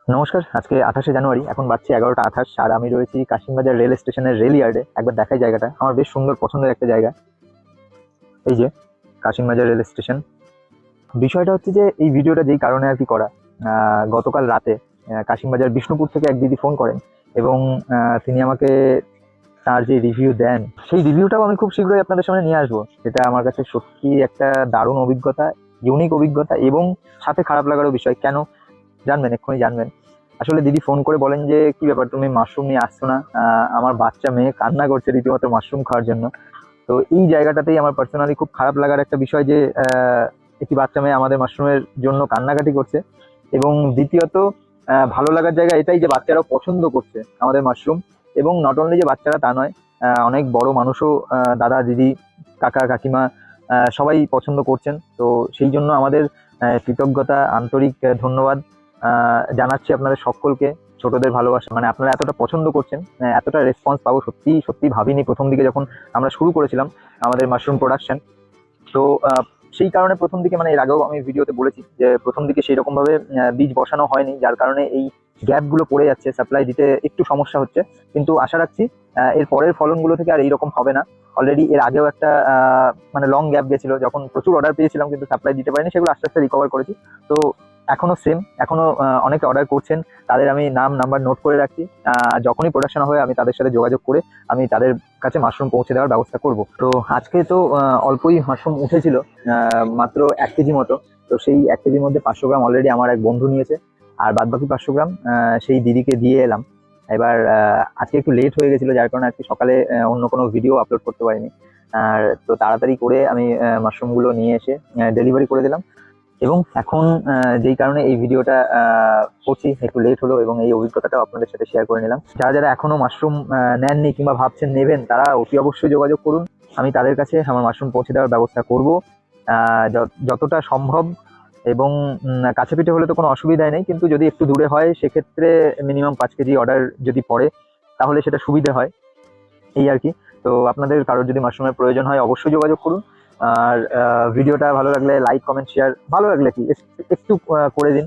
নমস্কার। আজকে 28শে জানুয়ারি, এখন বাজছে 11টা 28, আর আমি রয়েছি কাশিমবাজার রেল স্টেশনের রেল ইয়ার্ডে। একবার দেখাই জায়গাটা, আমার বেশ সুন্দর পছন্দের একটা জায়গা। এই যে কাশিমবাজার রেল স্টেশন। বিষয়টা হচ্ছে যে এই ভিডিওটা যেই কারণে আর কি করা, গতকাল রাতে কাশিমবাজার বিষ্ণুপুর থেকে এক দিদি ফোন করেন এবং তিনি আমাকে তার যে রিভিউ দেন, সেই রিভিউটাও আমি খুব শীঘ্রই আপনাদের সামনে নিয়ে আসবো। যেটা আমার কাছে সত্যি একটা দারুণ অভিজ্ঞতা, ইউনিক অভিজ্ঞতা, এবং সাথে খারাপ লাগারও বিষয়। কেন জানবেন, এক্ষুনি জানবেন। আসলে দিদি ফোন করে বলেন যে, কি ব্যাপার, তুমি মাশরুম নিয়ে আসছো না? আমার বাচ্চা মেয়ে কান্না করছে রীতিমতো মাশরুম খাওয়ার জন্য। তো এই জায়গাটাতেই আমার পার্সোনালি খুব খারাপ লাগার একটা বিষয় যে একটি বাচ্চা মেয়ে আমাদের মাশরুমের জন্য কান্নাকাটি করছে। এবং দ্বিতীয়ত ভালো লাগার জায়গা এটাই যে বাচ্চারাও পছন্দ করছে আমাদের মাশরুম। এবং নট অনলি যে বাচ্চারা তা নয়, অনেক বড় মানুষও, দাদা দিদি কাকা কাকিমা, সবাই পছন্দ করছেন। তো সেই জন্য আমাদের কৃতজ্ঞতা, আন্তরিক ধন্যবাদ জানাচ্ছি আপনাদের সকলকে। ছোটদের ভালোবাসা, মানে আপনারা এতটা পছন্দ করছেন, এতটা রেসপন্স পাবো সত্যি সত্যি ভাবিনি প্রথম দিকে যখন আমরা শুরু করেছিলাম আমাদের মাশরুম প্রোডাকশন। তো সেই কারণে প্রথম দিকে, মানে এর আগেও আমি ভিডিওতে বলেছি যে প্রথম দিকে সেই রকম ভাবে বীজ বসানো হয়নি, যার কারণে এই গ্যাপগুলো পড়ে যাচ্ছে, সাপ্লাই দিতে একটু সমস্যা হচ্ছে। কিন্তু আশা রাখছি এর পরের ফলনগুলো থেকে আর এইরকম হবে না। অলরেডি এর আগেও একটা মানে লং গ্যাপ গেছিল, যখন প্রচুর অর্ডার পেয়েছিলাম কিন্তু সাপ্লাই দিতে পারিনি, সেগুলো আস্তে আস্তে রিকভার করেছি। তো এখনো সেম, এখনো অনেকে অর্ডার করছেন, তাদের আমি নাম নাম্বার নোট করে রাখছি। যখনই প্রোডাকশন হয় আমি তাদের সাথে যোগাযোগ করে আমি তাদের কাছে মাশরুম পৌঁছে দেওয়ার ব্যবস্থা করব। তো আজকে তো অল্পই মাশরুম উঠেছিল, মাত্র 1 কেজি মতো। তো সেই 1 কেজির মধ্যে 500 গ্রাম অলরেডি আমার এক বন্ধু নিয়েছে, আর বাদ বাকি 500 গ্রাম সেই দিদিকে দিয়ে এলাম। এবার আজকে একটু লেট হয়ে গেছিল, যার কারণে আজকে সকালে অন্য কোনো ভিডিও আপলোড করতে পারিনি। আর তো তাড়াতাড়ি করে আমি মাশরুমগুলো নিয়ে এসে ডেলিভারি করে দিলাম। এবং এখন যেই কারণে এই ভিডিওটা করছি, একটু লেট হলো, এবং এই অভিজ্ঞতাটাও আপনাদের সাথে শেয়ার করে নিলাম। যারা যারা এখনো মাশরুম নেননি কিংবা ভাবছেন নেবেন, তারা অতি অবশ্যই যোগাযোগ করুন। আমি তাদের কাছে আমার মাশরুম পৌঁছে দেওয়ার ব্যবস্থা করব যতটা সম্ভব। এবং কাছে পিঠে হলে তো কোনো অসুবিধাই নেই, কিন্তু যদি একটু দূরে হয় সেক্ষেত্রে মিনিমাম 5 কেজি অর্ডার যদি পড়ে তাহলে সেটা সুবিধে হয়, এই আর কি। তো আপনাদের কারোর যদি মাশরুমের প্রয়োজন হয় অবশ্যই যোগাযোগ করুন। আর ভিডিওটা ভালো লাগলে লাইক কমেন্ট শেয়ার, ভালো লাগলে কি একটু করে দিন।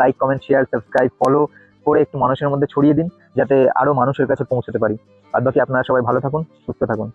Like comment share subscribe follow করে একটু মানুষের মধ্যে ছড়িয়ে দিন, যাতে আরো মানুষের কাছে পৌঁছতে পারি। বাদ বাকি আপনারা সবাই ভালো থাকুন, সুস্থ থাকুন।